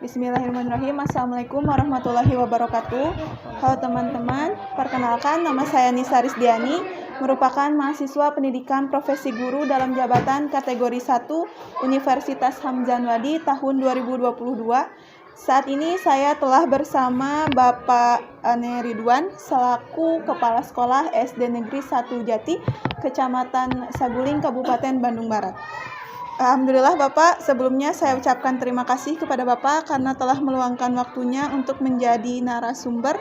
Bismillahirrahmanirrahim. Assalamualaikum warahmatullahi wabarakatuh. Halo teman-teman, perkenalkan nama saya Nisa Rizdiani, merupakan mahasiswa pendidikan profesi guru dalam jabatan kategori 1 Universitas Hamzah Anwadi tahun 2022. Saat ini saya telah bersama Bapak Ane Ridwan selaku Kepala Sekolah SD Negeri 1 Jati, Kecamatan Saguling, Kabupaten Bandung Barat. Alhamdulillah Bapak, sebelumnya saya ucapkan terima kasih kepada Bapak karena telah meluangkan waktunya untuk menjadi narasumber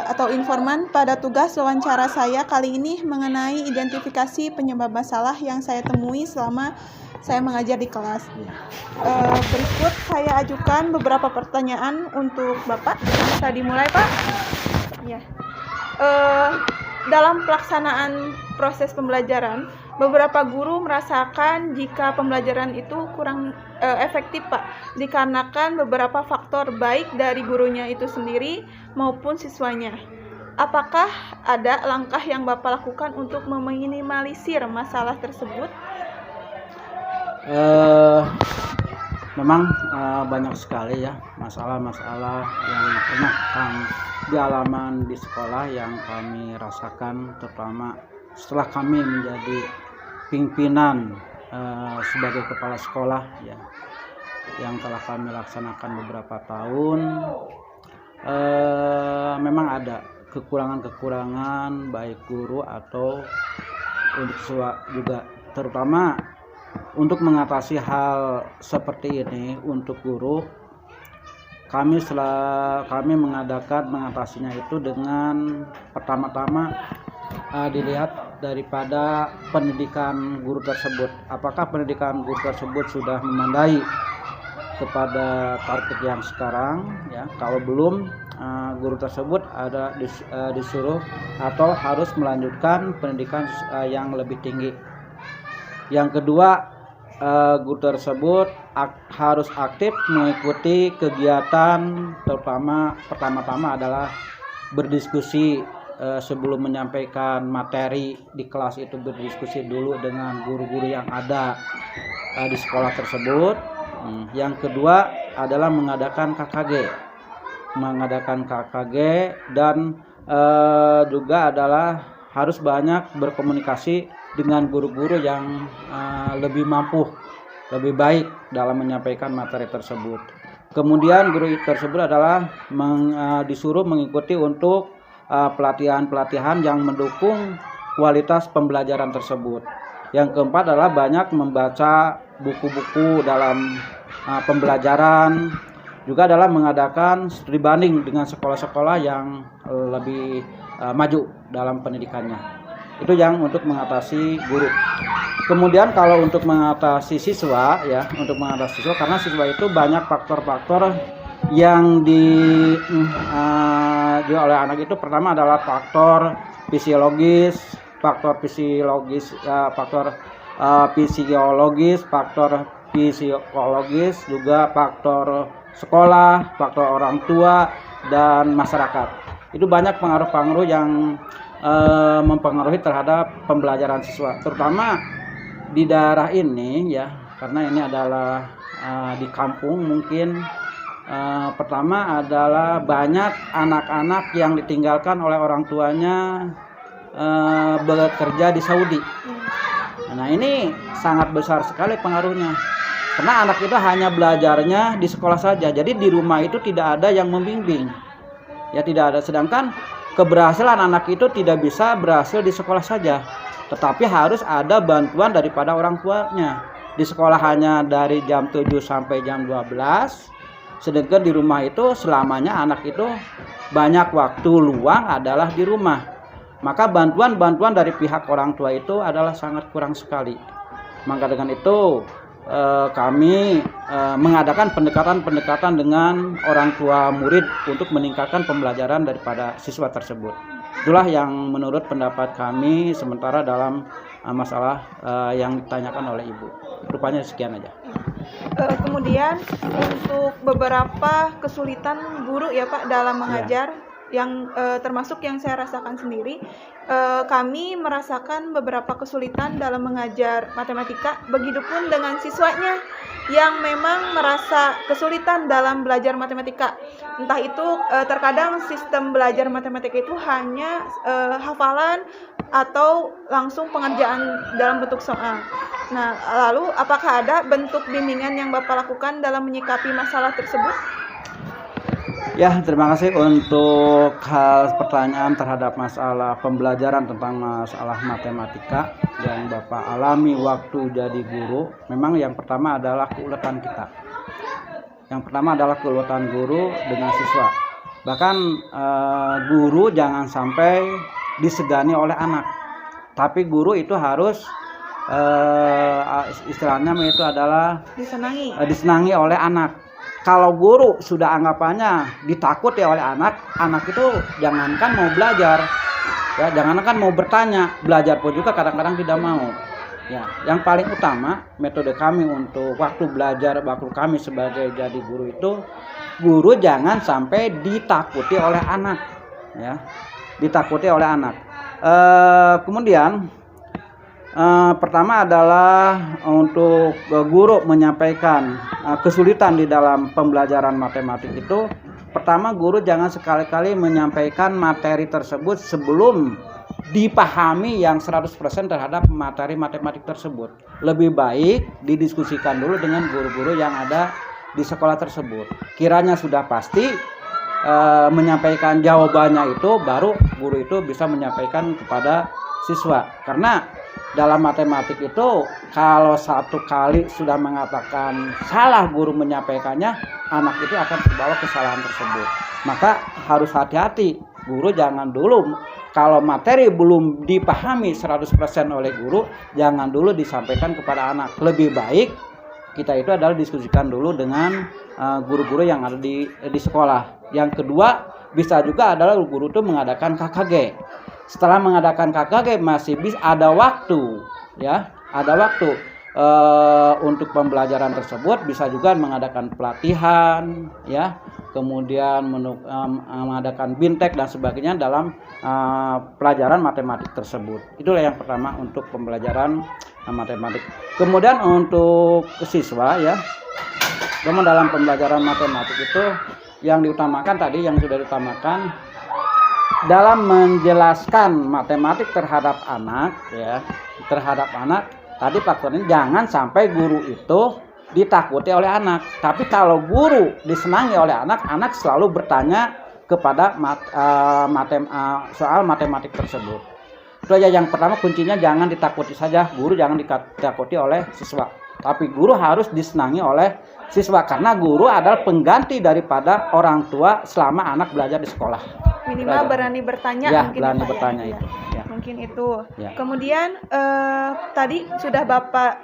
atau informan pada tugas wawancara saya kali ini mengenai identifikasi penyebab masalah yang saya temui selama saya mengajar di kelas. Berikut saya ajukan beberapa pertanyaan untuk Bapak. Bisa dimulai Pak? Ya. Dalam pelaksanaan proses pembelajaran, beberapa guru merasakan jika pembelajaran itu kurang efektif Pak, dikarenakan beberapa faktor baik dari gurunya itu sendiri maupun siswanya. Apakah ada langkah yang Bapak lakukan untuk meminimalisir masalah tersebut? Memang banyak sekali ya masalah-masalah yang pernah kami dialaman di sekolah yang kami rasakan, terutama setelah kami menjadi pimpinan sebagai kepala sekolah ya, yang telah kami laksanakan beberapa tahun. Memang ada kekurangan-kekurangan baik guru atau untuk siswa juga, terutama untuk mengatasi hal seperti ini. Untuk guru, kami mengatasinya itu dengan pertama-tama dilihat daripada pendidikan guru tersebut. Apakah pendidikan guru tersebut sudah memadai kepada target yang sekarang ya? Kalau belum, guru tersebut ada disuruh atau harus melanjutkan pendidikan yang lebih tinggi. Yang kedua, guru tersebut harus aktif mengikuti kegiatan, terutama pertama-tama adalah berdiskusi sebelum menyampaikan materi di kelas. Itu berdiskusi dulu dengan guru-guru yang ada di sekolah tersebut. Yang kedua adalah mengadakan KKG dan juga adalah harus banyak berkomunikasi dengan guru-guru yang lebih mampu, lebih baik dalam menyampaikan materi tersebut. Kemudian guru tersebut adalah disuruh mengikuti untuk pelatihan-pelatihan yang mendukung kualitas pembelajaran tersebut. Yang keempat adalah banyak membaca buku-buku dalam pembelajaran, juga adalah mengadakan studi banding dengan sekolah-sekolah yang lebih maju dalam pendidikannya. Itu yang untuk mengatasi guru. Kemudian kalau untuk mengatasi siswa ya, karena siswa itu banyak faktor-faktor yang oleh anak itu. Pertama adalah faktor psikologis, faktor psikologis, juga faktor sekolah, faktor orang tua dan masyarakat. Itu banyak pengaruh-pengaruh yang mempengaruhi terhadap pembelajaran siswa, terutama di daerah ini ya, karena ini adalah di kampung. Mungkin pertama adalah banyak anak-anak yang ditinggalkan oleh orang tuanya bekerja di Saudi. Nah, ini sangat besar sekali pengaruhnya, karena anak itu hanya belajarnya di sekolah saja, jadi di rumah itu tidak ada yang membimbing ya, tidak ada. Sedangkan keberhasilan anak itu tidak bisa berhasil di sekolah saja, tetapi harus ada bantuan daripada orang tuanya. Di sekolah hanya dari jam 7 sampai jam 12, sedangkan di rumah itu selamanya anak itu banyak waktu luang adalah di rumah. Maka bantuan-bantuan dari pihak orang tua itu adalah sangat kurang sekali. Maka dengan itu kami mengadakan pendekatan dengan orang tua murid untuk meningkatkan pembelajaran daripada siswa tersebut. Itulah yang menurut pendapat kami sementara dalam masalah yang ditanyakan oleh Ibu. Rupanya sekian aja. Kemudian untuk beberapa kesulitan guru ya Pak dalam mengajar, yang termasuk yang saya rasakan sendiri, kami merasakan beberapa kesulitan dalam mengajar matematika, begitupun dengan siswanya. yang memang merasa kesulitan dalam belajar matematika. Entah itu terkadang sistem belajar matematika itu hanya hafalan atau langsung pengerjaan dalam bentuk soal. Nah, lalu apakah ada bentuk bimbingan yang Bapak lakukan dalam menyikapi masalah tersebut? Ya, terima kasih untuk pertanyaan terhadap masalah pembelajaran tentang masalah matematika yang Bapak alami waktu jadi guru. Memang yang pertama adalah keuletan kita. Yang pertama adalah keuletan guru dengan siswa. Bahkan guru jangan sampai disegani oleh anak. Tapi guru itu harus istilahnya itu adalah disenangi oleh anak. Kalau guru sudah anggapannya ditakuti oleh anak itu jangankan mau belajar, ya jangankan mau bertanya, belajar pun juga kadang-kadang tidak mau. Ya, yang paling utama metode kami untuk waktu belajar, waktu kami sebagai jadi guru itu, guru jangan sampai ditakuti oleh anak, ya, ditakuti oleh anak. Kemudian pertama adalah untuk guru menyampaikan kesulitan di dalam pembelajaran matematik itu. Pertama, guru jangan sekali-kali menyampaikan materi tersebut sebelum dipahami yang 100% terhadap materi matematik tersebut. Lebih baik didiskusikan dulu dengan guru-guru yang ada di sekolah tersebut. Kiranya sudah pasti menyampaikan jawabannya itu, baru guru itu bisa menyampaikan kepada siswa. Karena dalam matematik itu kalau satu kali sudah mengatakan salah guru menyampaikannya, anak itu akan terbawa kesalahan tersebut. Maka harus hati-hati, guru jangan dulu kalau materi belum dipahami 100% oleh guru, jangan dulu disampaikan kepada anak. Lebih baik kita itu adalah diskusikan dulu dengan guru-guru yang ada di sekolah. Yang kedua, bisa juga adalah guru itu mengadakan KKG. Setelah mengadakan KKG masih bisa ada waktu, ya, ada waktu untuk pembelajaran tersebut. Bisa juga mengadakan pelatihan, ya, kemudian mengadakan bintek dan sebagainya dalam pelajaran matematik tersebut. Itulah yang pertama untuk pembelajaran matematik. Kemudian untuk siswa, ya, kemudian dalam pembelajaran matematik itu yang diutamakan tadi, yang sudah diutamakan dalam menjelaskan matematik terhadap anak, ya, terhadap anak tadi faktornya jangan sampai guru itu ditakuti oleh anak. Tapi kalau guru disenangi oleh anak, anak selalu bertanya kepada soal matematik tersebut. Itu aja yang pertama, kuncinya jangan ditakuti saja, guru jangan ditakuti oleh siswa. Tapi guru harus disenangi oleh siswa, karena guru adalah pengganti daripada orang tua selama anak belajar di sekolah. Minimal berani bertanya, ya, mungkin berani ya, bertanya ya. Itu. Ya. Mungkin itu. Ya. Kemudian tadi sudah Bapak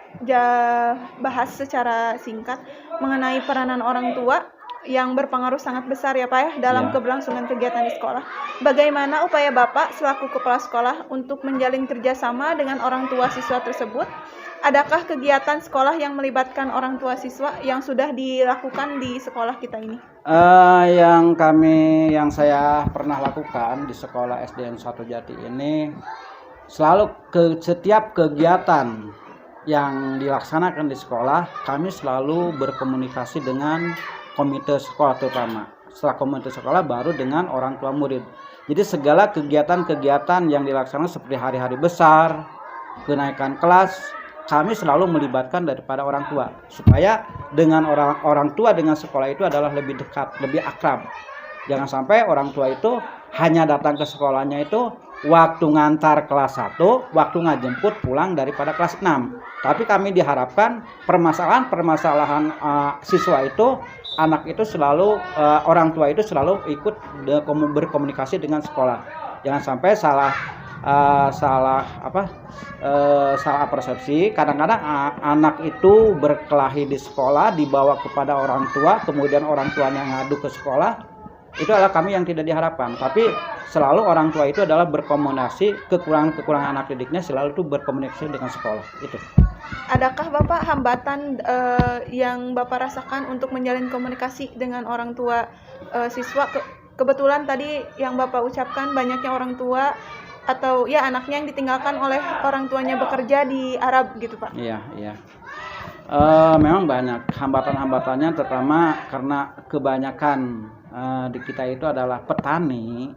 bahas secara singkat mengenai peranan orang tua yang berpengaruh sangat besar ya Pak ya dalam keberlangsungan kegiatan di sekolah. Bagaimana upaya Bapak selaku kepala sekolah untuk menjalin kerjasama dengan orang tua siswa tersebut? Adakah kegiatan sekolah yang melibatkan orang tua siswa yang sudah dilakukan di sekolah kita ini? Yang saya pernah lakukan di sekolah SDN 1 Jati ini, selalu setiap kegiatan yang dilaksanakan di sekolah, kami selalu berkomunikasi dengan komite sekolah terutama. Setelah komite sekolah baru dengan orang tua murid. Jadi segala kegiatan-kegiatan yang dilaksanakan seperti hari-hari besar, kenaikan kelas, kami selalu melibatkan daripada orang tua, supaya dengan orang tua dengan sekolah itu adalah lebih dekat, lebih akrab. Jangan sampai orang tua itu hanya datang ke sekolahnya itu waktu ngantar kelas 1, waktu ngajemput pulang daripada kelas 6. Tapi kami diharapkan permasalahan siswa itu, anak itu selalu, orang tua itu selalu ikut berkomunikasi dengan sekolah. Jangan sampai salah persepsi. Kadang-kadang anak itu berkelahi di sekolah, dibawa kepada orang tua, kemudian orang tuanya ngadu ke sekolah. Itu adalah kami yang tidak diharapkan. Tapi selalu orang tua itu adalah berkomunikasi, kekurangan anak didiknya selalu itu berkomunikasi dengan sekolah. Itu. Adakah Bapak hambatan yang Bapak rasakan untuk menjalin komunikasi dengan orang tua siswa? Kebetulan tadi yang Bapak ucapkan banyaknya orang tua atau ya anaknya yang ditinggalkan oleh orang tuanya bekerja di Arab gitu Pak. Iya. Memang banyak hambatan-hambatannya, terutama karena kebanyakan di kita itu adalah petani,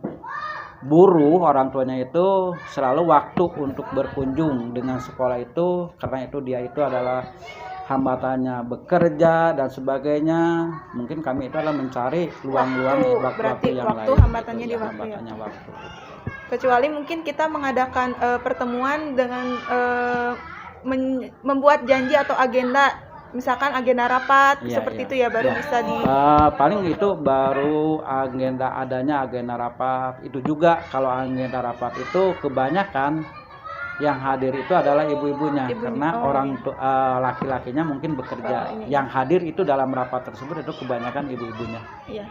buruh, orang tuanya itu selalu waktu untuk berkunjung dengan sekolah itu, karena itu dia itu adalah hambatannya bekerja dan sebagainya. Mungkin kami itu adalah mencari luang-luang waktu yang waktu lain. hambatannya Itu di ya, waktu ya. hambatannya waktu. Kecuali mungkin kita mengadakan pertemuan dengan membuat janji atau agenda, misalkan agenda rapat seperti itu ya, baru bisa di paling itu baru adanya agenda rapat. Itu juga kalau agenda rapat itu kebanyakan yang hadir itu adalah ibu-ibunya, karena orang laki-lakinya mungkin bekerja. Yang hadir itu dalam rapat tersebut itu kebanyakan ibu-ibunya. Iya.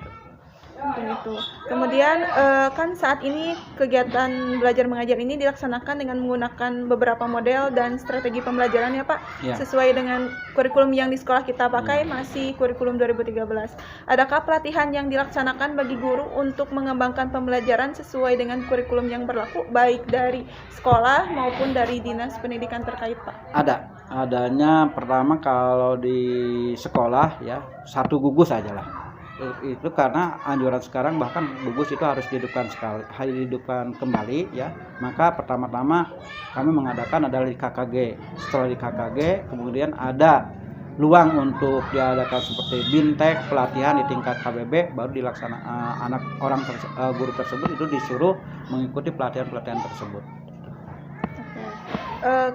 Itu. Kemudian kan saat ini kegiatan belajar mengajar ini dilaksanakan dengan menggunakan beberapa model dan strategi pembelajaran ya Pak, sesuai dengan kurikulum yang di sekolah kita pakai, masih kurikulum 2013. Adakah pelatihan yang dilaksanakan bagi guru untuk mengembangkan pembelajaran sesuai dengan kurikulum yang berlaku, baik dari sekolah maupun dari dinas pendidikan terkait Pak? Adanya pertama kalau di sekolah ya, 1 gugus aja lah. Itu karena anjuran sekarang bahkan gugus itu harus dihidupkan kembali ya. Maka pertama-tama kami mengadakan adalah di KKG. Setelah di KKG kemudian ada luang untuk diadakan seperti bintek, pelatihan di tingkat KBB, baru dilaksanakan guru tersebut itu disuruh mengikuti pelatihan-pelatihan tersebut.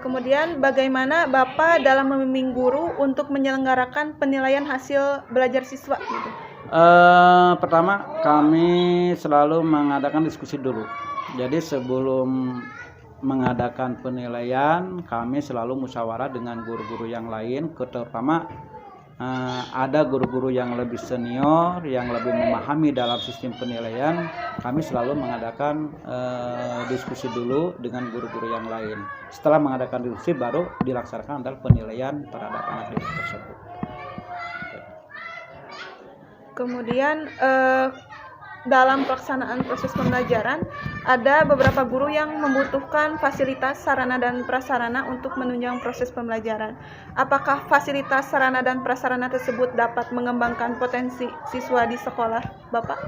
Kemudian bagaimana Bapak dalam membimbing guru untuk menyelenggarakan penilaian hasil belajar siswa gitu? Pertama kami selalu mengadakan diskusi dulu. Jadi sebelum mengadakan penilaian kami selalu musyawarah dengan guru-guru yang lain, terutama ada guru-guru yang lebih senior, yang lebih memahami dalam sistem penilaian. Kami selalu mengadakan diskusi dulu dengan guru-guru yang lain. Setelah mengadakan diskusi baru dilaksanakan adalah penilaian terhadap anak didik tersebut. Kemudian dalam pelaksanaan proses pembelajaran ada beberapa guru yang membutuhkan fasilitas sarana dan prasarana untuk menunjang proses pembelajaran. Apakah fasilitas sarana dan prasarana tersebut dapat mengembangkan potensi siswa di sekolah, Bapak?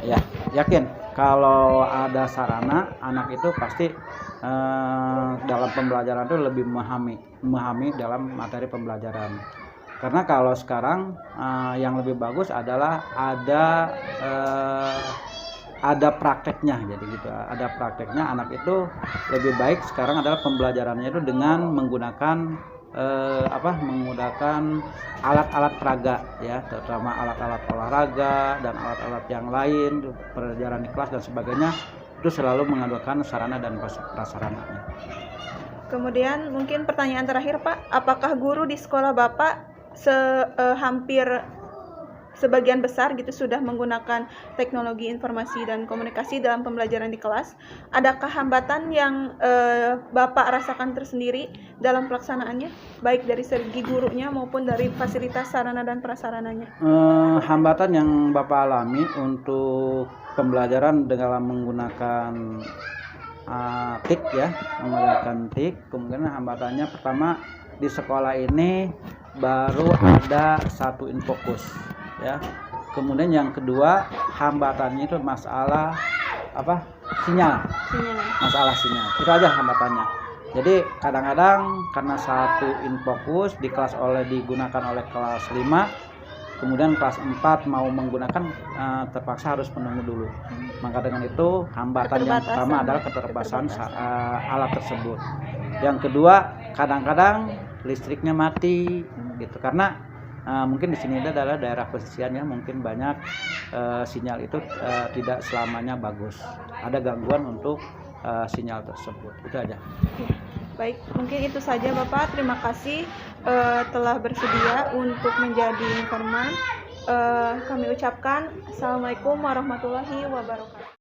Ya, yakin kalau ada sarana, anak itu pasti dalam pembelajaran itu lebih memahami dalam materi pembelajaran. Karena kalau sekarang yang lebih bagus adalah ada prakteknya, jadi gitu. Ada prakteknya, anak itu lebih baik sekarang adalah pembelajarannya itu dengan menggunakan alat-alat peraga ya, terutama alat-alat olahraga dan alat-alat yang lain, pelajaran di kelas dan sebagainya, itu selalu menggunakan sarana dan prasarananya. Kemudian mungkin pertanyaan terakhir Pak, apakah guru di sekolah Bapak hampir sebagian besar gitu sudah menggunakan teknologi informasi dan komunikasi dalam pembelajaran di kelas? Adakah hambatan yang Bapak rasakan tersendiri dalam pelaksanaannya, baik dari segi gurunya maupun dari fasilitas sarana dan prasarananya? Hambatan yang Bapak alami untuk pembelajaran dalam menggunakan TIK ya, menggunakan TIK, kemungkinan hambatannya pertama di sekolah ini baru ada 1 infokus ya. Kemudian yang kedua hambatannya itu masalah sinyal. Masalah sinyal. Itu aja hambatannya. Jadi kadang-kadang karena 1 infokus di kelas digunakan oleh kelas 5, kemudian kelas 4 mau menggunakan terpaksa harus menunggu dulu. Maka dengan itu hambatan yang pertama adalah keterbatasan alat tersebut. Yang kedua kadang-kadang listriknya mati gitu, karena mungkin di sini adalah daerah pesisir ya, mungkin banyak sinyal itu tidak selamanya bagus, ada gangguan untuk sinyal tersebut. Itu aja. Baik, mungkin itu saja Bapak. Terima kasih telah bersedia untuk menjadi informan. Kami ucapkan Assalamualaikum warahmatullahi wabarakatuh.